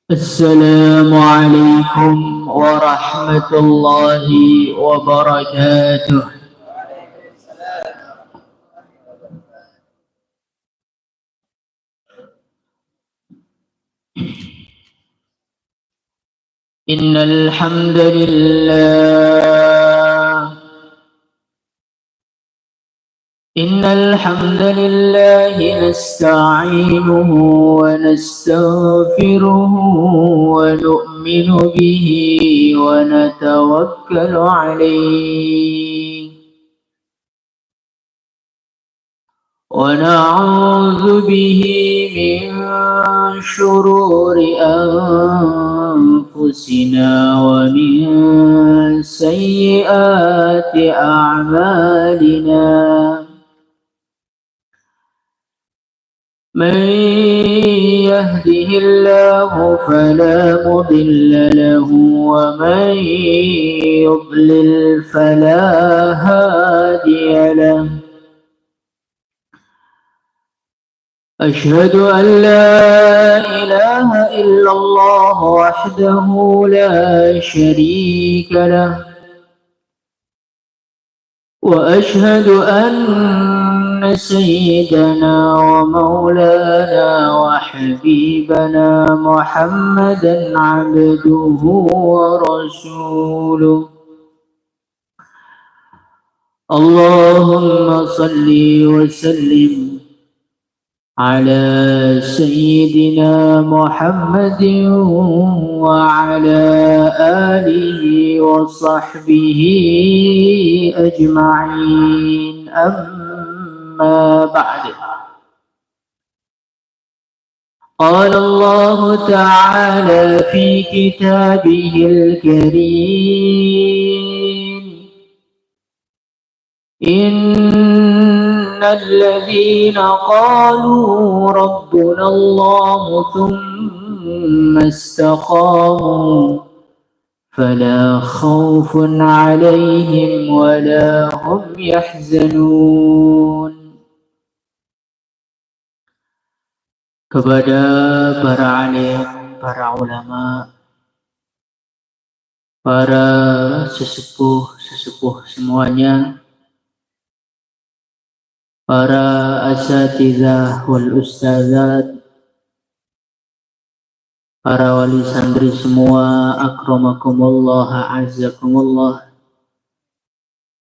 السلام عليكم ورحمة الله وبركاته. إن الحمد لله نستعينه ونستغفره ونؤمن به ونتوكل عليه ونعوذ به من شرور أنفسنا ومن سيئات أعمالنا. من يهده الله فلا مضل له ومن يضلل فلا هادي له. أشهد أن لا إله إلا الله وحده لا شريك له وأشهد أن سيدنا ومولانا وحبيبنا محمدا عبده ورسوله. اللهم صل وسلم على سيدنا محمد وعلى آله وصحبه أجمعين. أما بعد، قال الله تعالى في كتابه الكريم: إن الذين قالوا ربنا الله ثم استقاموا فلا خوف عليهم ولا هم يحزنون. Kepada para alim, para ulama, para sesepuh semuanya, para asatidzah wal ustadzat, para wali santri semua, akramakumullah, azzakumullah,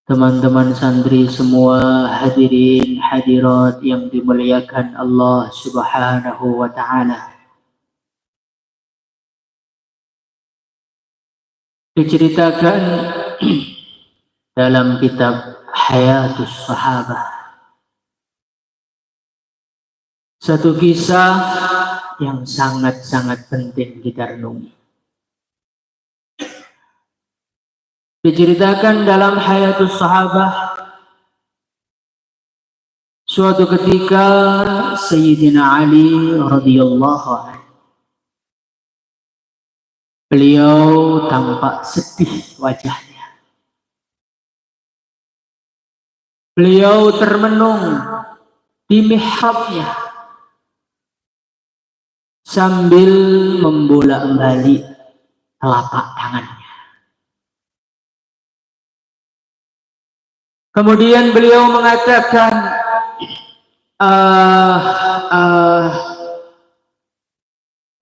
teman-teman santri semua, hadirin hadirat yang dimuliakan Allah Subhanahu wa ta'ala. Diceritakan dalam kitab Hayatus Sahabah satu kisah yang sangat-sangat penting kita renungi. Diceritakan dalam Hayatus Sahabah, suatu ketika Sayyidina Ali radhiyallahu anhu, beliau tampak sedih wajahnya. Beliau termenung di mihrabnya sambil membolak-balik telapak tangannya. Kemudian beliau mengatakan,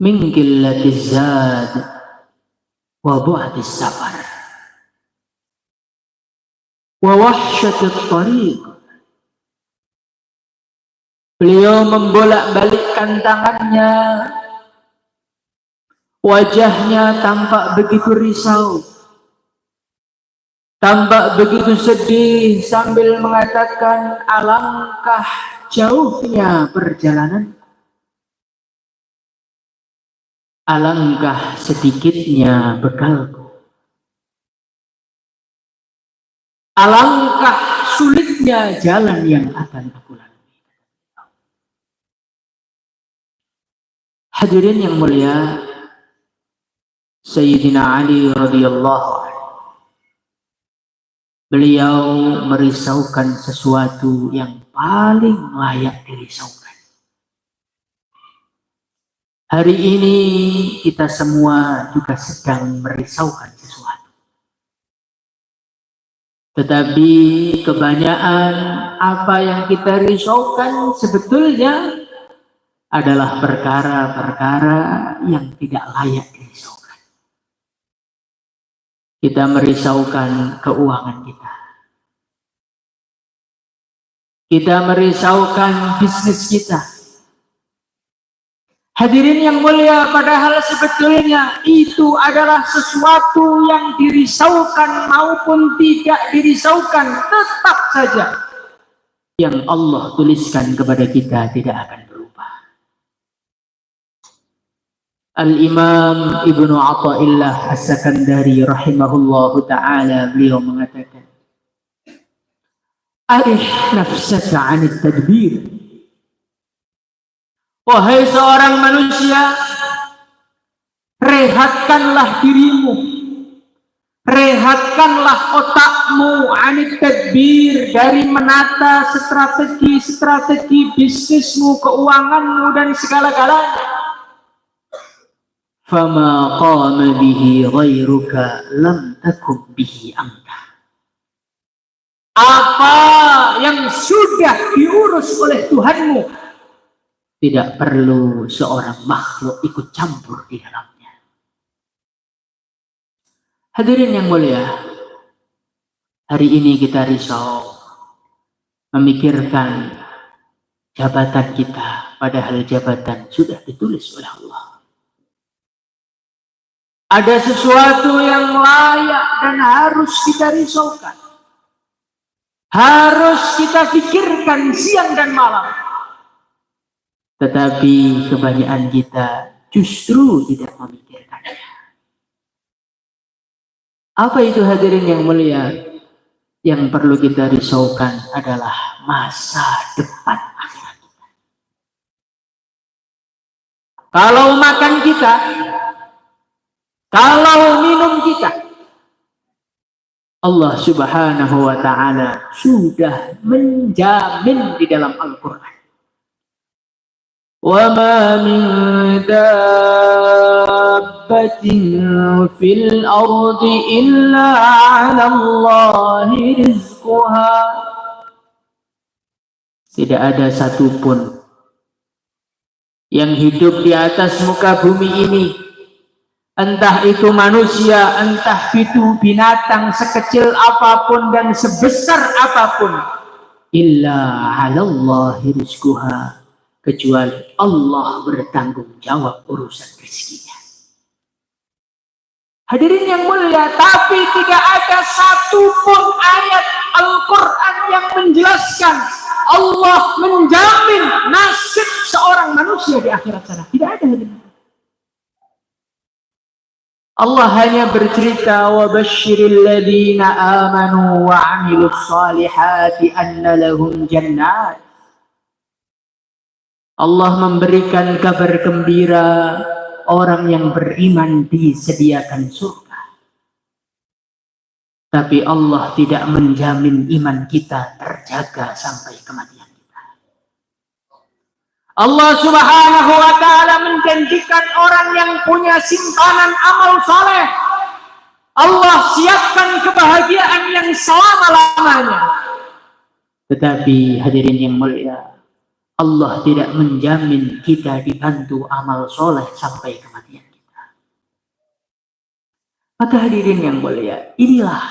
min qillatiz zad wa bu'dis safar wa wahsyatit tariq. Beliau membolak-balikkan tangannya, wajahnya tampak begitu risau, tampak begitu sedih, sambil mengatakan, alangkah jauhnya perjalanan, alangkah sedikitnya bekalku, alangkah sulitnya jalan yang akan aku lalui. Hadirin yang mulia, Sayyidina Ali radhiyallahu anhu, beliau merisaukan sesuatu yang paling layak dirisaukan. Hari ini kita semua juga sedang merisaukan sesuatu. Tetapi kebanyakan apa yang kita risaukan sebetulnya adalah perkara-perkara yang tidak layak dirisaukan. Kita merisaukan keuangan kita. Kita merisaukan bisnis kita. Hadirin yang mulia, padahal sebetulnya itu adalah sesuatu yang dirisaukan maupun tidak dirisaukan, tetap saja yang Allah tuliskan kepada kita tidak akan berubah. Al-Imam Ibnu Athaillah As-Sakandari rahimahullahu ta'ala, beliau mengatakan, arih nafsaka 'anit tadbir. Wahai seorang manusia, rehatkanlah dirimu, rehatkanlah otakmu 'anit tadbir, dari menata strategi bisnismu, keuanganmu dan segala-galanya. Fama qama bihi ghairuka lam takum bihi anta. Apa yang sudah diurus oleh Tuhanmu, tidak perlu seorang makhluk ikut campur di dalamnya. Hadirin yang mulia, hari ini kita risau memikirkan jabatan kita, padahal jabatan sudah ditulis oleh Allah. Ada sesuatu yang layak dan harus kita risaukan, harus kita pikirkan siang dan malam. Tetapi kebanyakan kita justru tidak memikirkannya. Apa itu hadirin yang mulia? Yang perlu kita risaukan adalah masa depan akhirat kita. Kalau makan kita, kalau minum kita, Allah Subhanahu wa ta'ala sudah menjamin di dalam Al-Quran. وَمَا مِنْ دَابَّةٍ فِي الْأَرْضِ إِلَّا عَلَى اللَّهِ رِزْقُهَا. Tidak ada satupun yang hidup di atas muka bumi ini, entah itu manusia, entah itu binatang sekecil apapun dan sebesar apapun, illa 'ala Allahi rizquha, kecuali Allah bertanggung jawab urusan rezekinya. Hadirin yang mulia, tapi tidak ada satupun ayat Al-Quran yang menjelaskan Allah menjamin nasib seorang manusia di akhirat sana. Tidak ada, hadirin. Allah hanya bercerita, wa basyiril ladzina amanu wa 'amilus shalihati anna lahum jannat. Allah memberikan kabar gembira, orang yang beriman disediakan surga. Tapi Allah tidak menjamin iman kita terjaga sampai kematian kita. Allah Subhanahu wa ta'ala menjanjikan orang yang punya simpanan amal saleh, Allah siapkan kebahagiaan yang selama-lamanya. Tetapi hadirin yang mulia, Allah tidak menjamin kita dibantu amal soleh sampai kematian kita. Maka hadirin yang mulia, inilah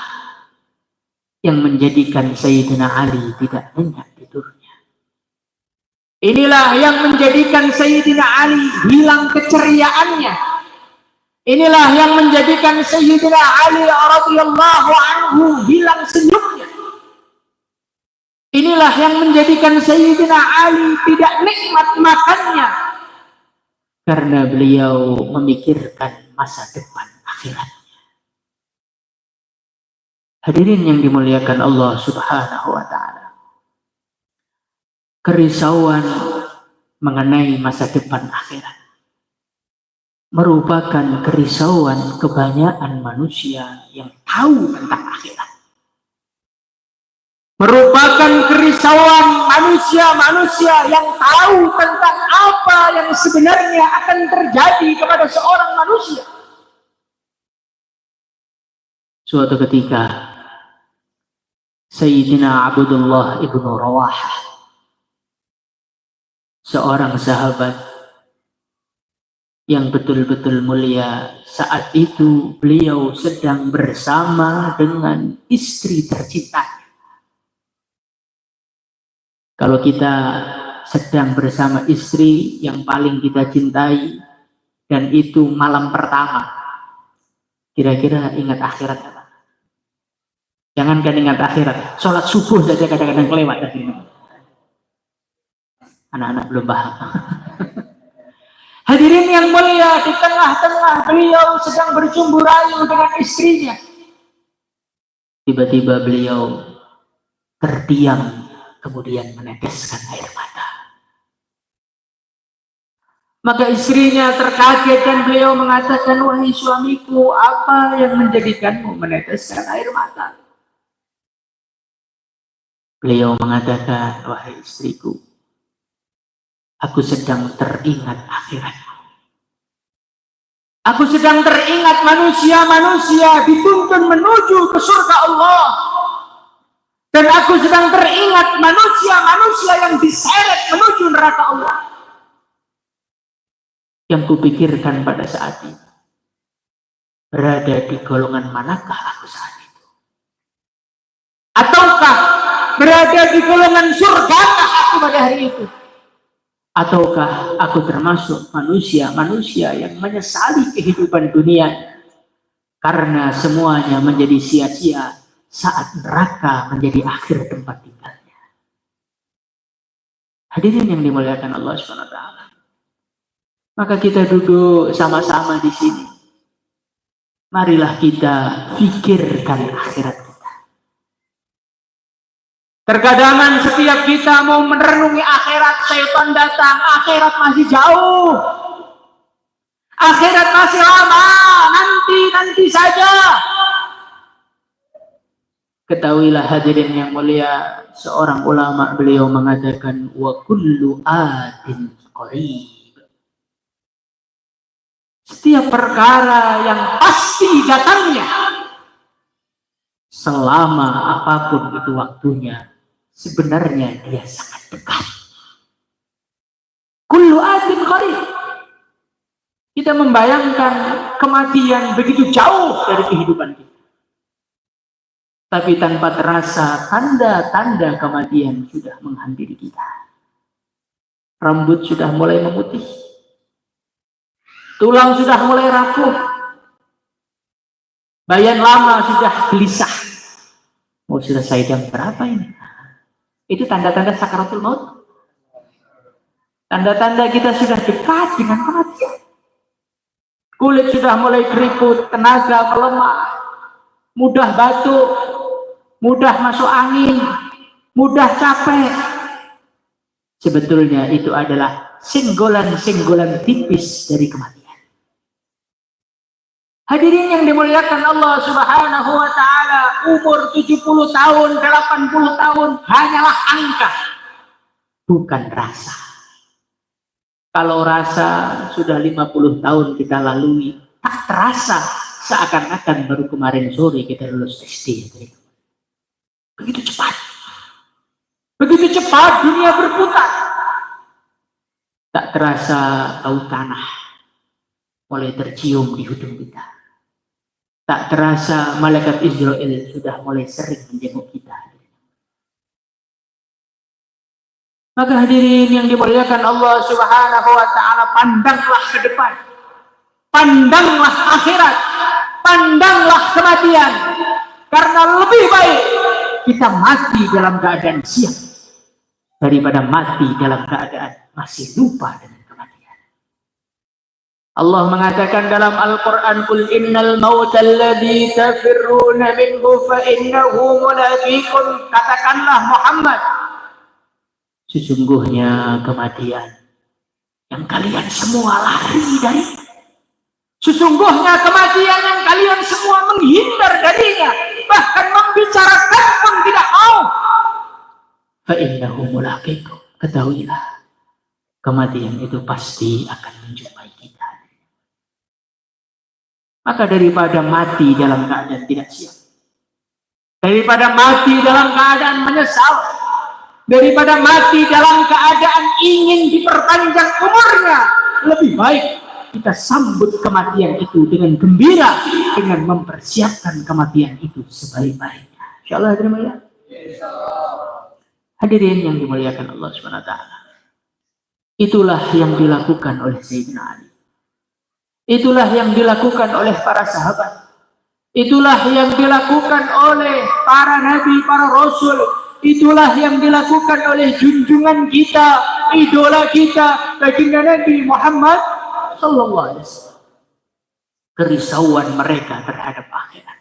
yang menjadikan Sayyidina Ali tidak nyenyak tidurnya. Inilah yang menjadikan Sayyidina Ali hilang keceriaannya. Inilah yang menjadikan Sayyidina Ali radhiyallahu anhu hilang senyumnya. Inilah yang menjadikan Sayyidina Ali tidak nikmat makannya, karena beliau memikirkan masa depan akhiratnya. Hadirin yang dimuliakan Allah Subhanahu wa ta'ala, kerisauan mengenai masa depan akhirat merupakan kerisauan kebanyakan manusia yang tahu tentang akhirat. merupakan kerisauan manusia-manusia yang tahu tentang apa yang sebenarnya akan terjadi kepada seorang manusia. Suatu ketika Sayyidina Abdullah ibnu Rawahah, seorang sahabat yang betul-betul mulia, saat itu beliau sedang bersama dengan istri tercinta. Kalau kita sedang bersama istri yang paling kita cintai dan itu malam pertama, kira-kira ingat akhirat apa? Jangankan ingat akhirat, sholat subuh saja kadang-kadang kelewat. Anak-anak belum paham. Hadirin yang mulia, di tengah-tengah beliau sedang bercumbu rayu dengan istrinya, tiba-tiba beliau terdiam, kemudian meneteskan air mata. Maka istrinya terkaget dan beliau mengatakan, wahai suamiku, apa yang menjadikanmu meneteskan air mata? Beliau mengatakan, wahai istriku, aku sedang teringat akhiratku. Aku sedang teringat manusia-manusia dituntun menuju ke surga Allah. Dan aku sedang teringat manusia-manusia yang diseret menuju neraka Allah. Yang kupikirkan pada saat itu, berada di golongan manakah aku saat itu? Ataukah berada di golongan surgakah aku pada hari itu? Ataukah aku termasuk manusia-manusia yang menyesali kehidupan dunia karena semuanya menjadi sia-sia saat neraka menjadi akhir tempat tinggalnya? Hadirin yang dimuliakan Allah SWT. Maka kita duduk sama-sama di sini. Marilah kita pikirkan akhirat kita. Terkadang setiap kita mau merenungi akhirat, setan datang, akhirat masih jauh. Akhirat masih lama, nanti saja. Ketahuilah hadirin yang mulia, seorang ulama beliau mengatakan, wa kullu atin qarib. Setiap perkara yang pasti datangnya, selama apapun itu waktunya, sebenarnya dia sangat dekat. Kullu atin qarib. Kita membayangkan kematian begitu jauh dari kehidupan kita. Tapi tanpa terasa tanda-tanda kematian sudah menghampiri kita. Rambut sudah mulai memutih. Tulang sudah mulai rapuh. Bayan lama sudah gelisah. Mau selesai jam berapa ini? Itu tanda-tanda sakaratul maut. Tanda-tanda kita sudah dekat dengan kematian. Kulit sudah mulai keriput, tenaga melemah, mudah batuk, mudah masuk angin, mudah capek. Sebetulnya itu adalah senggolan-senggolan tipis dari kematian. Hadirin yang dimuliakan Allah Subhanahu wa taala, umur 70 tahun, 80 tahun hanyalah angka, bukan rasa. Kalau rasa sudah 50 tahun kita lalui, tak terasa seakan-akan baru kemarin sore kita lulus SD. Begitu cepat. Begitu cepat dunia berputar. Tak terasa bau tanah mulai tercium di hidung kita. Tak terasa malaikat Israel sudah mulai sering menjenguk kita. Maka hadirin yang dimuliakan Allah Subhanahu wa taala, pandanglah ke depan. Pandanglah akhirat. Pandanglah kematian. Karena lebih baik kita mati dalam keadaan siap daripada mati dalam keadaan masih lupa dengan kematian. Allah mengatakan dalam Al-Quran, Qul innal mauta alladhi tafirruna minhu fa innahu mulaqikum. Katakanlah Muhammad, sesungguhnya kematian yang kalian semua lari dari, sesungguhnya kematian yang kalian semua menghindar darinya, bahkan membicarakan pun tidak mau. fa innahu mulaqikum. Ketahuilah, kematian itu pasti akan menjumpai kita. Maka daripada mati dalam keadaan tidak siap, daripada mati dalam keadaan menyesal, daripada mati dalam keadaan ingin diperpanjang umurnya, lebih baik kita sambut kematian itu dengan gembira, dengan mempersiapkan kematian itu sebaik-baiknya. Insyaallah terima ya. Hadirin yang dimuliakan Allah SWT. Itulah yang dilakukan oleh Sayyidina Ali. Itulah yang dilakukan oleh para sahabat. Itulah yang dilakukan oleh para nabi, para rasul. Itulah yang dilakukan oleh junjungan kita, idola kita, baginda Nabi Muhammad sallallahu alaihi wasallam. Kerisauan mereka terhadap akhirat,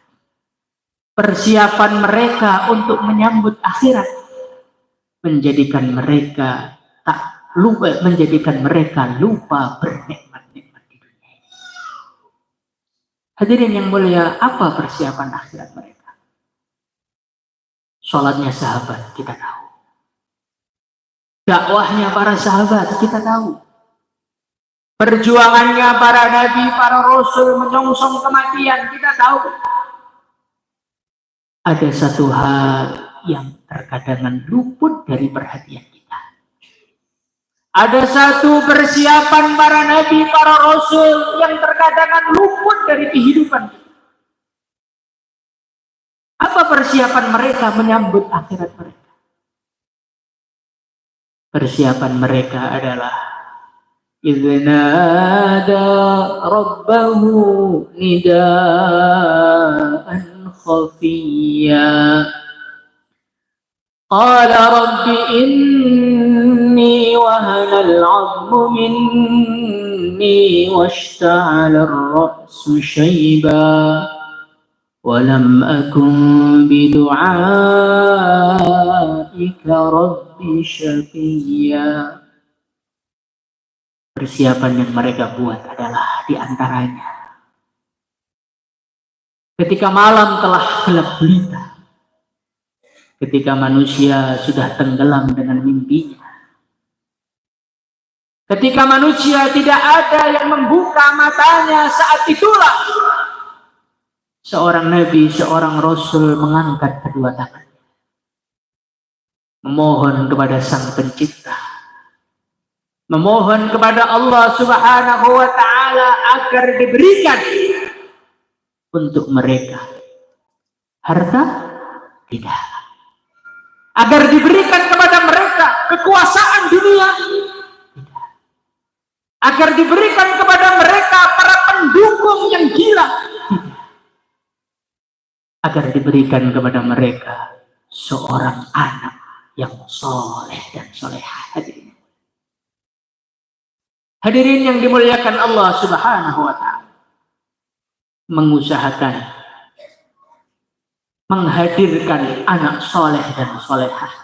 persiapan mereka untuk menyambut akhirat, menjadikan mereka lupa bernikmat-nikmat di dunia ini. Hadirin yang mulia, apa persiapan akhirat mereka? Sholatnya sahabat kita tahu, dakwahnya para sahabat kita tahu, perjuangannya para nabi, para rasul menyongsong kematian kita tahu. Ada satu hal yang terkadang luput dari perhatian kita. Ada satu persiapan para nabi, para rasul yang terkadang luput dari kehidupan kita. Apa persiapan mereka menyambut akhirat mereka? Persiapan mereka adalah idznada rabbahu nidaan khafiyya qala rabbi inni wahana al-'azmu minni washta'ala ar-ra'su shayba walam akun bidu'aika rabbi syaqiyya. Persiapan yang mereka buat adalah diantaranya ketika malam telah gelap gulita, ketika manusia sudah tenggelam dengan mimpinya, ketika manusia tidak ada yang membuka matanya, saat itulah seorang nabi, seorang rasul mengangkat kedua tangannya, memohon kepada Sang Pencipta, memohon kepada Allah Subhanahu wa Ta'ala agar diberikan untuk mereka harta, tidak, agar diberikan kepada mereka kekuasaan dunia, tidak, agar diberikan kepada mereka para pendukung yang gila, tidak, agar diberikan kepada mereka seorang anak yang soleh dan solehah. Hadirin yang dimuliakan Allah Subhanahu wa Ta'ala, mengusahakan menghadirkan anak soleh dan solehah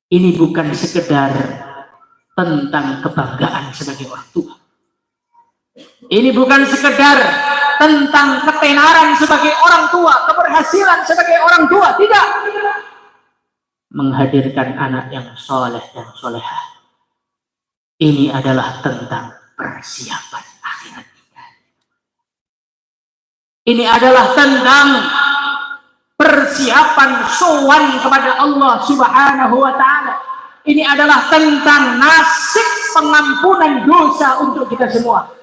ini bukan sekedar tentang kebanggaan sebagai orang tua. Ini bukan sekedar tentang ketenaran sebagai orang tua, keberhasilan sebagai orang tua, tidak. Menghadirkan anak yang soleh dan solehah ini adalah tentang persiapan akhirat kita. Ini adalah tentang persiapan sowan kepada Allah Subhanahu wa Ta'ala. Ini adalah tentang nasib pengampunan dosa untuk kita semua.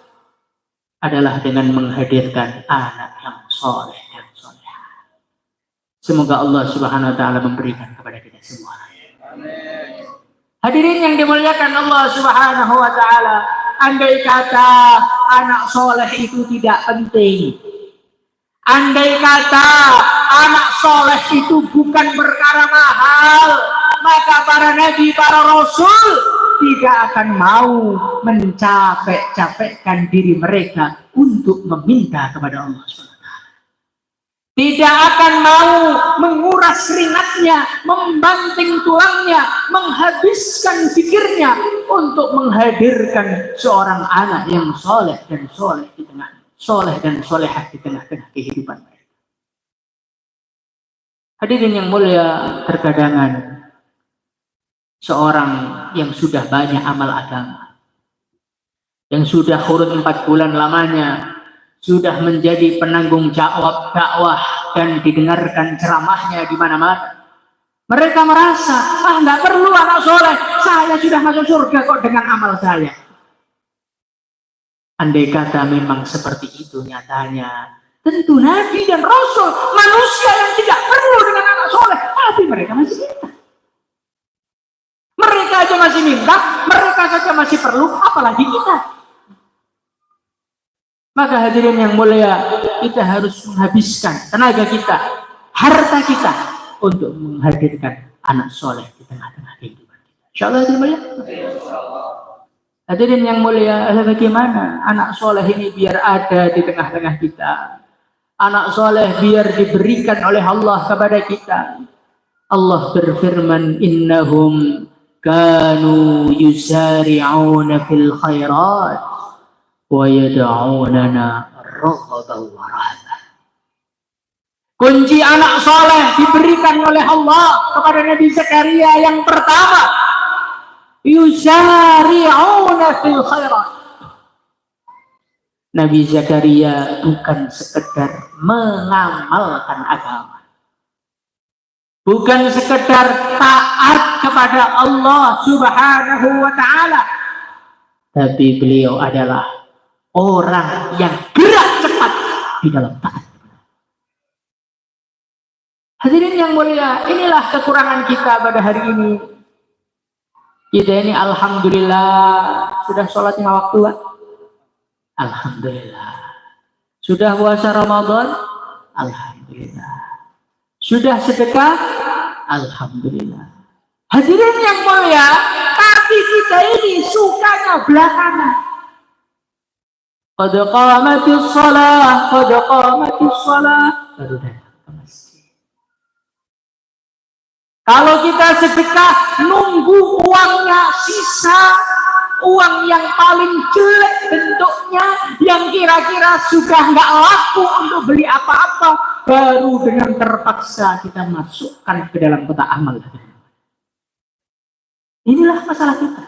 Adalah dengan menghadirkan anak yang soleh dan solehah. Semoga Allah Subhanahu wa Ta'ala memberikan kepada kita semua. Amin. Hadirin yang dimuliakan Allah Subhanahu wa Ta'ala, andai kata anak soleh itu tidak penting, andai kata anak soleh itu bukan perkara mahal, maka para nabi, para rasul tidak akan mau mencapek-capekkan diri mereka untuk meminta kepada Allah SWT. Tidak akan mau menguras keringatnya, membanting tulangnya, menghabiskan pikirnya untuk menghadirkan seorang anak yang soleh dan soleh di solehah di tengah-tengah kehidupan mereka. Hadirin yang mulia, terkadangan seorang yang sudah banyak amal agama, yang sudah kurun 4 bulan lamanya, sudah menjadi penanggung jawab dakwah dan didengarkan ceramahnya di mana-mana. Mereka merasa, nggak perlu anak soleh, saya sudah masuk surga kok dengan amal saya. Andai kata memang seperti itu nyatanya, tentu Nabi dan Rasul manusia yang tidak perlu dengan anak soleh, tapi mereka masih minta. Mereka aja masih minta, mereka saja masih perlu, apalagi kita. Maka hadirin yang mulia, kita harus menghabiskan tenaga kita, harta kita untuk menghadirkan anak soleh di tengah-tengah kehidupan kita. Insyaallah hadirin mulia. Hadirin yang mulia, bagaimana anak soleh ini biar ada di tengah-tengah kita? Anak soleh biar diberikan oleh Allah kepada kita. Allah berfirman, innahum kanu yusari'una fil khairat wa yad'unana raghaban wa rahaban. Kunci anak soleh diberikan oleh Allah kepada Nabi Zakaria yang pertama, yusari'una fil khairat. Nabi Zakaria bukan sekedar mengamalkan agama, bukan sekedar taat kepada Allah Subhanahu wa ta'ala, tapi beliau adalah orang yang gerak cepat di dalam taat. Hadirin yang mulia, inilah kekurangan kita pada hari ini. Kita ini alhamdulillah sudah sholat 5 waktu, Pak. Alhamdulillah. Sudah puasa Ramadan? Alhamdulillah. Sudah sedekah? Alhamdulillah. Hadirin yang mulia, tapi kita ini sukanya belakangan. Qad qamatis shalah, qad qamatis shalah. Baru datang ke masjid. Kalau kita sedekah, nunggu uangnya sisa, uang yang paling jelek bentuknya, yang kira-kira sudah nggak laku untuk beli apa-apa, baru dengan terpaksa kita masukkan ke dalam kotak amal. Inilah masalah kita.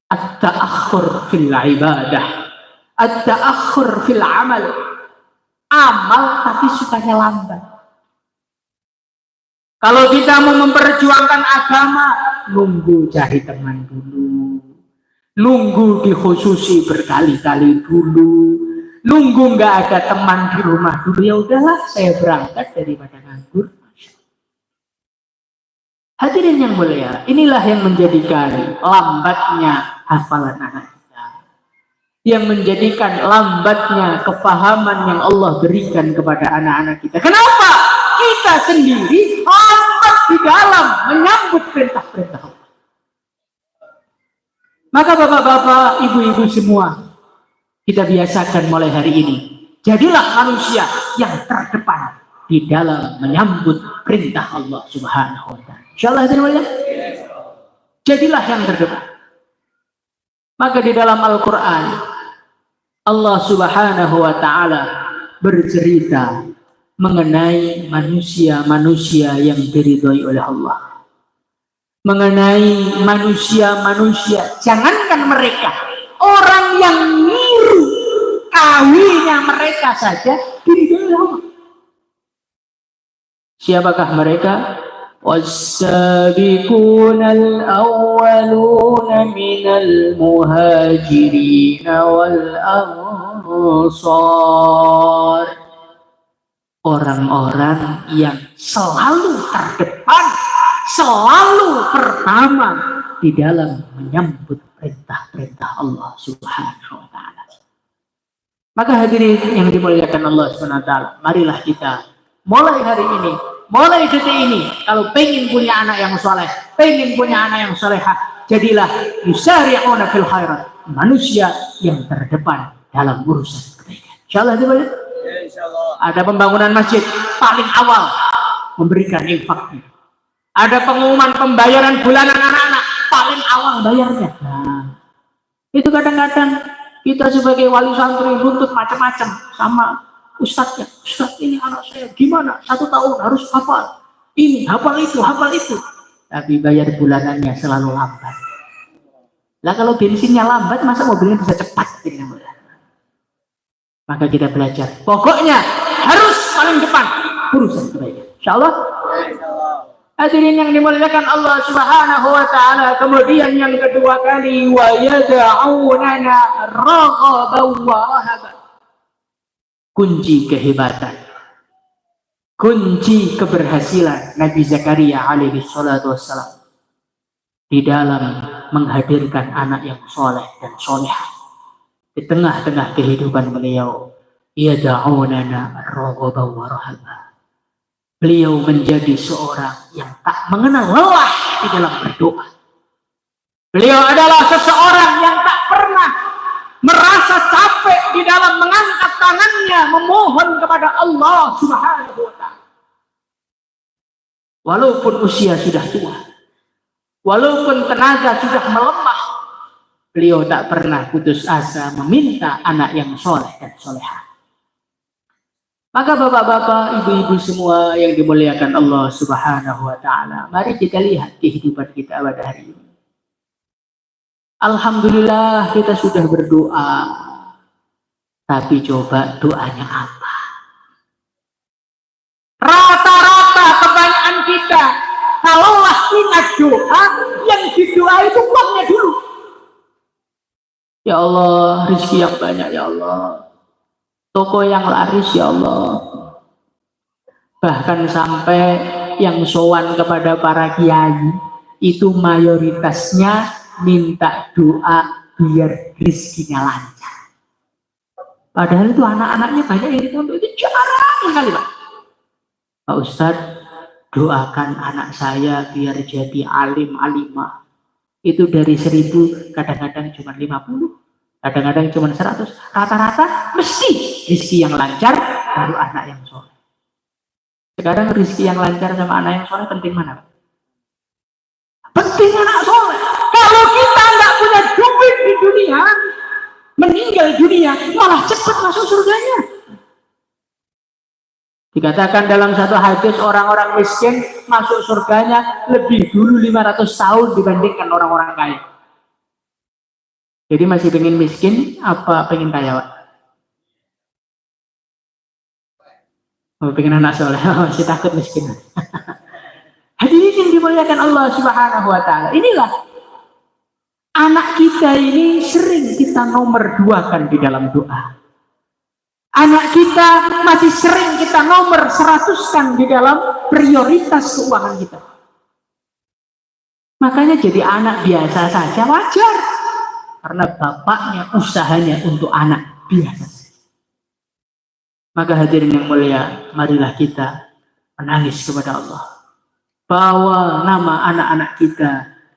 At-ta'akhur fil ibadah, at-ta'akhur fil amal. Amal tapi sukanya lambat. Kalau kita mau memperjuangkan agama, nunggu cari teman dulu, nunggu dikhususi berkali-kali dulu, nunggu nggak ada teman di rumah dulu, ya udahlah saya berangkat daripada nganggur. Hadirin yang mulia, inilah yang menjadikan lambatnya hafalan anak kita, yang menjadikan lambatnya kefahaman yang Allah berikan kepada anak-anak kita. Kenapa? Kita sendiri lambat di dalam menyambut perintah-perintah Allah. Maka bapak-bapak, ibu-ibu semua, kita biasakan mulai hari ini, jadilah manusia yang terdepan di dalam menyambut perintah Allah Subhanahu wa ta'ala. Insyaallah hadirin, jadilah yang terdepan. Maka di dalam Al-Quran, Allah Subhanahu wa ta'ala bercerita mengenai manusia-manusia yang diridhoi oleh Allah, mengenai manusia-manusia, jangankan mereka, orang yang niru kawinnya mereka saja diridhoi oleh Allah. Siapakah mereka? Was-sabiqunal awwaluna minal muhajirin wal ansar. Orang-orang yang selalu terdepan, selalu pertama di dalam menyambut perintah-perintah Allah Subhanahu wa ta'ala. Maka hadirin yang dimuliakan Allah Subhanahu wa ta'ala, marilah kita mulai hari ini, mulai detik ini, kalau pengen punya anak yang soleh, pengen punya anak yang solehah, jadilah yusari'una fil khairat, manusia yang terdepan dalam urusan kebaikan. Insyaallah hadirin. Ada pembangunan masjid, paling awal memberikan infaknya. Ada pengumuman pembayaran bulanan anak-anak, paling awal bayarnya. Nah, itu kadang-kadang kita sebagai wali santri butuh macam-macam sama ustadznya. Ustadz, ini anak saya gimana? 1 tahun harus hafal ini, hafal itu, hafal itu. tapi bayar bulanannya selalu lambat. Lah kalau bensinnya lambat, masa mobilnya bisa cepat? Maka kita belajar, pokoknya harus paling depan urusan kebaikan. Insyaallah. Hadirin yang dimuliakan Allah Subhanahu wa taala, kemudian yang kedua kali, wa yad'unana raghaban wa rahaban. Kunci kehebatan, kunci keberhasilan Nabi Zakaria alaihi salatu wassalam di dalam menghadirkan anak yang soleh dan solehah di tengah-tengah kehidupan beliau. Yad'unana raghaban wa rahaban. Beliau menjadi seorang yang tak mengenal lelah di dalam berdoa. Beliau adalah seseorang yang tak pernah merasa capek di dalam mengangkat tangannya memohon kepada Allah Subhanahu wa taala. Walaupun usia sudah tua, walaupun tenaga sudah melemah, beliau tak pernah putus asa meminta anak yang soleh dan solehah. Maka bapak-bapak, ibu-ibu semua yang dimuliakan Allah Subhanahu wa taala, mari kita lihat kehidupan kita pada hari ini. Alhamdulillah kita sudah berdoa, tapi coba doanya apa? Rata-rata kebanyakan kita, kalaulah ingat doa, yang didoa itu uangnya dulu. Ya Allah, rezeki yang banyak ya Allah. Toko yang laris ya Allah. Bahkan sampai yang sowan kepada para kiai itu mayoritasnya minta doa biar rezekinya lancar. Padahal itu anak-anaknya banyak yang ditunduk, itu jarang sekali Pak. Pak Ustadz, doakan anak saya biar jadi alim alimah. Itu dari 1000 kadang-kadang cuma 50. Kadang-kadang cuma 100, rata-rata mesti rezeki yang lancar baru anak yang soleh. Sekarang rezeki yang lancar sama anak yang soleh penting mana? Penting anak soleh. Kalau kita nggak punya duit di dunia, meninggal dunia malah cepat masuk surganya. Dikatakan dalam satu hadis, orang-orang miskin masuk surganya lebih dulu 500 tahun dibandingkan orang-orang kaya. Jadi masih pengen miskin apa pengen kaya Pak? Oh, pengen anak soleh, masih takut miskin. Hadirin yang dimuliakan Allah Subhanahu wa taala, inilah anak kita ini sering kita nomor 2-kan di dalam doa. Anak kita masih sering kita nomor 100-kan di dalam prioritas keuangan kita. Makanya jadi anak biasa saja wajar. Karena bapaknya usahanya untuk anak biasa. Maka hadirin yang mulia, marilah kita menangis kepada Allah. Bawa nama anak-anak kita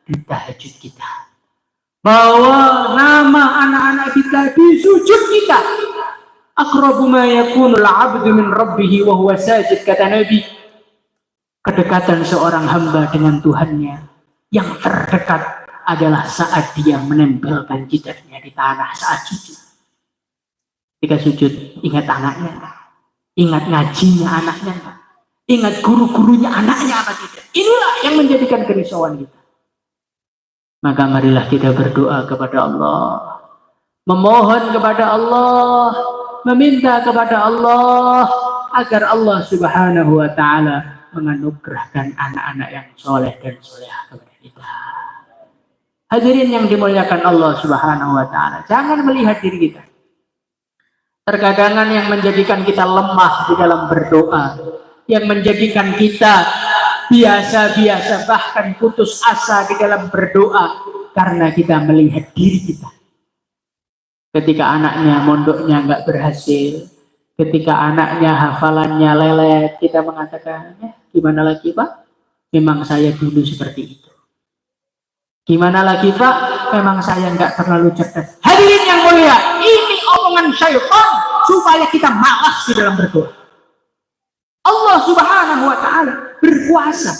di tahajud kita. Bawa nama anak-anak kita di sujud kita. Aqrabu ma yakunul 'abdu min rabbih wa huwa sajid, kata Nabi. Kedekatan seorang hamba dengan Tuhannya yang terdekat adalah saat dia menempelkan jidatnya di tanah saat sujud. Ketika sujud, ingat anaknya, ingat ngajinya anaknya, ingat guru-gurunya anaknya apa tidak. Inilah yang menjadikan kerisauan kita. Maka marilah kita berdoa kepada Allah, memohon kepada Allah, meminta kepada Allah agar Allah Subhanahu wa taala menganugerahkan anak-anak yang soleh dan solehah kepada kita. Hadirin yang dimuliakan Allah Subhanahu wa taala, jangan melihat diri kita. Terkadang yang menjadikan kita lemah di dalam berdoa, yang menjadikan kita biasa-biasa bahkan putus asa di dalam berdoa karena kita melihat diri kita. Ketika anaknya mondoknya nggak berhasil, ketika anaknya hafalannya lelet, kita mengatakan, gimana lagi Pak? Memang saya dulu seperti itu. Gimana lagi Pak? Memang saya nggak terlalu cerdas. Hadirin yang mulia, ini omongan syaitan supaya kita malas di dalam berdoa. Allah Subhanahu wa taala berkuasa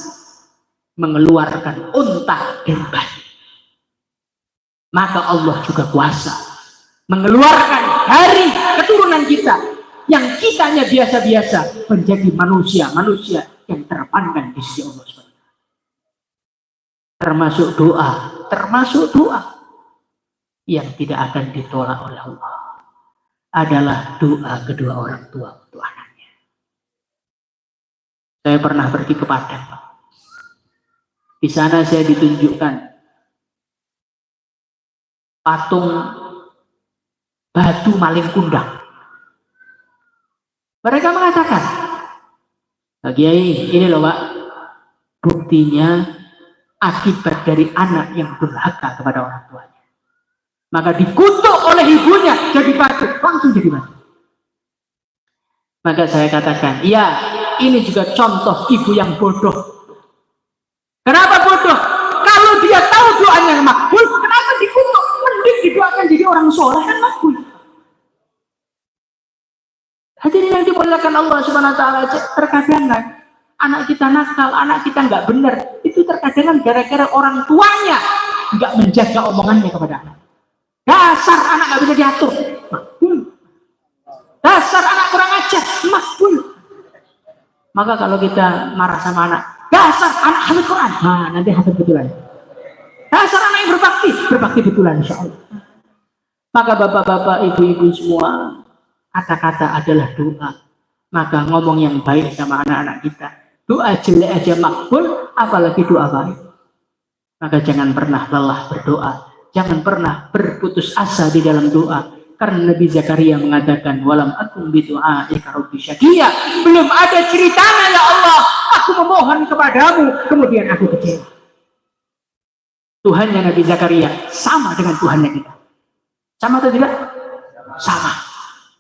mengeluarkan unta dari batu. Maka Allah juga kuasa mengeluarkan dari keturunan kita yang kitanya biasa-biasa menjadi manusia-manusia yang terpandang di sisi Allah SWT. termasuk doa yang tidak akan ditolak oleh Allah adalah doa kedua orang tua untuk anaknya. Saya pernah pergi ke Padang, Pak. Di sana saya ditunjukkan patung batu maling kundang. Mereka mengatakan, Pak Kiai, ini loh Pak, buktinya akibat dari anak yang durhaka kepada orang tuanya. Maka dikutuk oleh ibunya jadi batu, langsung jadi batu. Maka saya katakan, iya, ini juga contoh ibu yang bodoh. Kenapa bodoh? Kalau dia tahu doanya yang makbul, kenapa dikutuk? Mending didoakan jadi orang soleh kan makbul. Hadirin yang dimuliakan Allah Subhanahu wa taala, terkadang anak kita nakal, anak kita nggak benar, itu terkadang gara-gara orang tuanya nggak menjaga omongannya kepada anak. Dasar anak nggak bisa diatur, makbul. Dasar anak kurang ajar, makbul. Maka kalau kita marah sama anak, dasar anak hafid Quran, nah nanti hafid betulan. Dasar anak yang berbakti betulan insya Allah. Maka bapak-bapak, ibu-ibu semua, kata-kata adalah doa. Maka ngomong yang baik sama anak-anak kita. Doa jelek aja makbul, apalagi doa baik. Maka jangan pernah lelah berdoa. Jangan pernah berputus asa di dalam doa. Karena Nabi Zakaria mengatakan, walam akum bidu'aika rabbi syaqiya. Belum ada ceritanya ya Allah, aku memohon kepadamu, kemudian aku kecewa. Tuhannya Nabi Zakaria sama dengan Tuhannya kita. Sama atau tidak? Sama.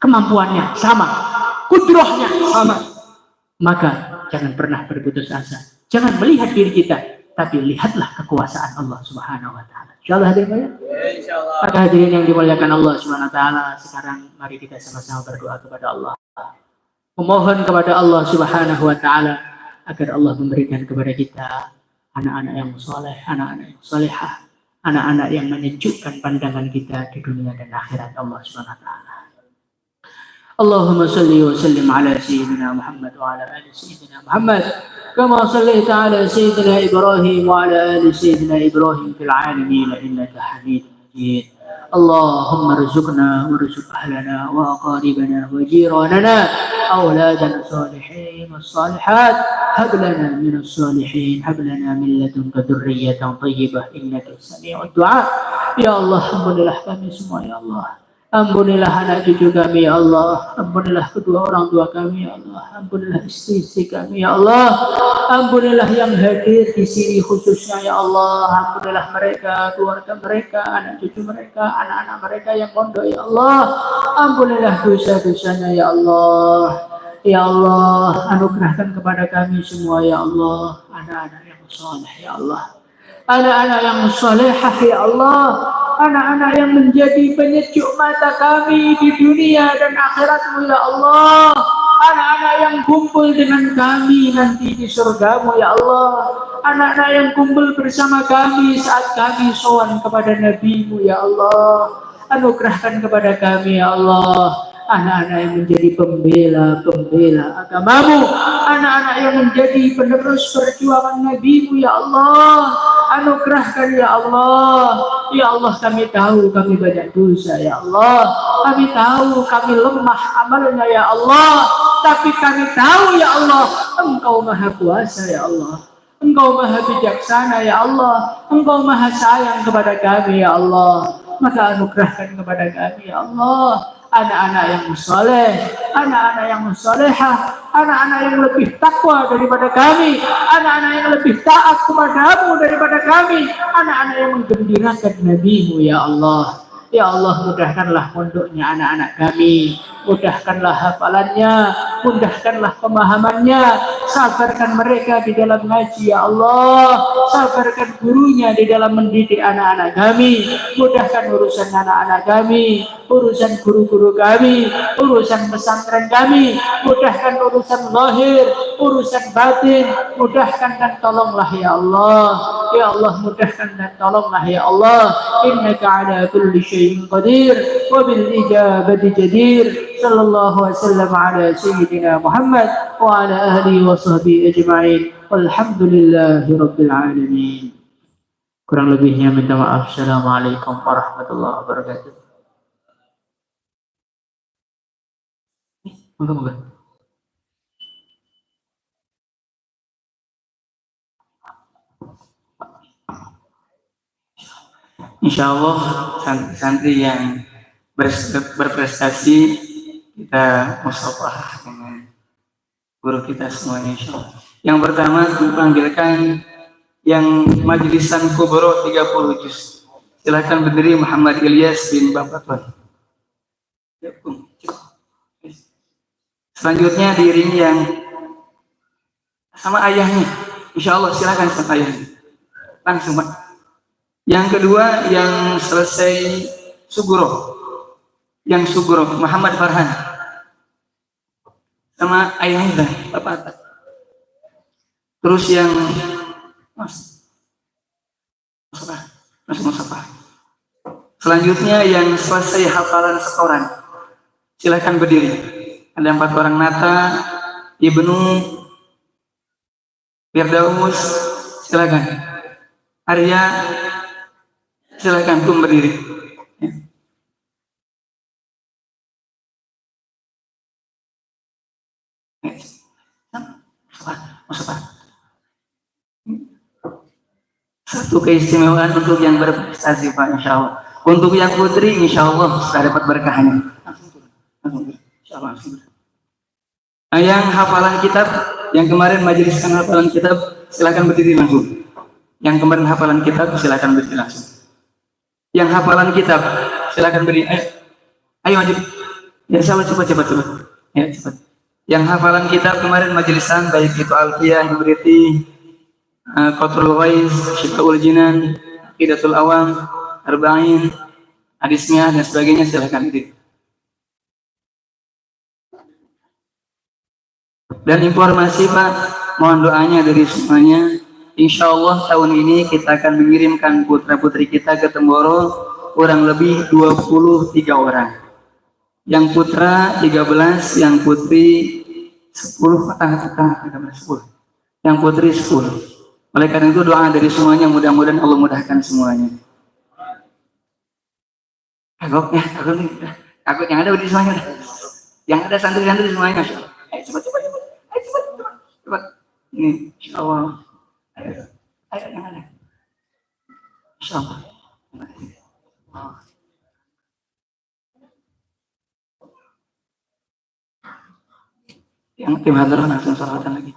Kemampuannya sama. Kudrohnya sama. Maka jangan pernah berputus asa. Jangan melihat diri kita, tapi lihatlah kekuasaan Allah Subhanahu wa taala. Insyaallah hadirin ya. Insyaallah. Maka hadirin yang dimuliakan Allah Subhanahu wa taala, sekarang mari kita sama-sama berdoa kepada Allah. Memohon kepada Allah Subhanahu wa taala agar Allah memberikan kepada kita anak-anak yang saleh, anak-anak yang salihah, anak-anak yang menyejukkan pandangan kita di dunia dan akhirat Allah Subhanahu wa taala. Allahumma salli wa sallim ala sayyidina Muhammad wa ala ali sayyidina Muhammad kama sallaita ala sayyidina Ibrahim wa ala ali sayyidina Ibrahim fil alamin innaka Hamidum Majid. Allahumma rzuqna warzuq ahlana wa aqaribana wa jiranana awladana salihin was salihat hab lana min as-salihin hab lana min ladunka dzurriyyatan thayyibah innaka sami'ud du'a. Ya Allah, ampunilah kami semua ya Allah. Ampunilah anak cucu kami ya Allah. Ampunilah kedua orang tua kami ya Allah. Ampunilah istri-istri kami ya Allah. Ampunilah yang hadir di sini khususnya ya Allah. Ampunilah mereka, keluarga mereka, anak cucu mereka, anak-anak mereka yang pondok ya Allah. Ampunilah dosa-dosanya ya Allah. Ya Allah, anugerahkan kepada kami semua ya Allah anak-anak yang saleh ya Allah. Anak-anak yang salehah ya Allah. Anak-anak yang menjadi penyejuk mata kami di dunia dan akhirat-Mu ya Allah. Anak-anak yang kumpul dengan kami nanti di surga-Mu ya Allah. Anak-anak yang kumpul bersama kami saat kami sowan kepada Nabi-Mu ya Allah. Anugerahkan kepada kami ya Allah anak-anak yang menjadi pembela agama-Mu, anak-anak yang menjadi penerus perjuangan Nabi-Mu ya Allah. Anugerahkan ya Allah. Ya Allah, kami tahu kami banyak dosa ya Allah. Kami tahu kami lemah amalnya ya Allah. Tapi kami tahu ya Allah, Engkau Maha Kuasa ya Allah. Engkau Maha Bijaksana ya Allah. Engkau Maha Sayang kepada kami ya Allah. Maka anugerahkan kepada kami ya Allah anak-anak yang saleh, anak-anak yang salehah, anak-anak yang lebih takwa daripada kami, anak-anak yang lebih taat kepada-Mu daripada kami, anak-anak yang menggembirakan Nabi-Mu ya Allah. Ya Allah, mudahkanlah pondoknya anak-anak kami, mudahkanlah hafalannya, mudahkanlah pemahamannya, sabarkan mereka di dalam ngaji ya Allah, sabarkan gurunya di dalam mendidik anak-anak kami, mudahkan urusan anak-anak kami, urusan guru-guru kami, urusan pesantren kami, mudahkan urusan lahir, urusan batin, mudahkan dan tolonglah ya Allah. Ya Allah, mudahkan dan tolonglah ya Allah. Innaka ala kulli syai'in qadir wa bil ijabati jadir. Sallallahu wasallam ala sayyidina Muhammad wa ala ahlihi wa sahbihi ajma'in. Walhamdulillahi rabbil alamin. Kurang lebihnya minta maaf. Assalamualaikum warahmatullahi wabarakatuh. Moga-moga. Insya Allah santri yang berprestasi kita musafah dengan guru kita semuanya insya Allah. Yang pertama dipanggilkan yang majlisan kubro 30 juz. Silakan berdiri Muhammad Ilyas bin Bapak Tuan. Selanjutnya diiringi yang sama ayahnya. Insya Allah silakan sama ayahnya. Langsung Pak. Yang kedua yang selesai suguro. Yang suguro Muhammad Farhan. Sama ayahnya Bapak. Terus yang Musafah. Selanjutnya yang selesai hafalan setoran. Silakan berdiri. Ada 4 orang Nata, Ibnu, Firdaus, silakan. Arya, silakan tum berdiri. Musafah. Satu keistimewaan untuk yang berprestasi Pak, insya Allah. Untuk yang putri, insya Allah sudah dapat berkahnya. Yang hafalan kitab, yang kemarin majeliskan hafalan kitab, silakan berdiri langsung. Yang kemarin hafalan kitab, silakan berdiri langsung. Yang hafalan kitab, silakan berdiri. Ayo maju. Ya sahabat cepat. Ya cepat. Yang hafalan kitab kemarin majelisan, baik itu Alfiyah, Nubriti, Qatrul Ghaiz, Syifaul Jinan, Aqidatul Awam, Arba'in, hadisnya dan sebagainya silakan diri. Dan informasi Pak, mohon doanya dari semuanya. Insya Allah tahun ini kita akan mengirimkan putra-putri kita ke Temboro kurang lebih 23 orang. Yang putra 13, yang putri 10, 10. Yang putri 10. Oleh karena itu doa dari semuanya, mudah-mudahan Allah mudahkan semuanya. Kagok yang ada di semuanya. Yang ada santri-santri semuanya. Cepat. Ini insya Allah. Ayo yang ada. Insya Allah. Yang tim hadirah langsung salawatan lagi.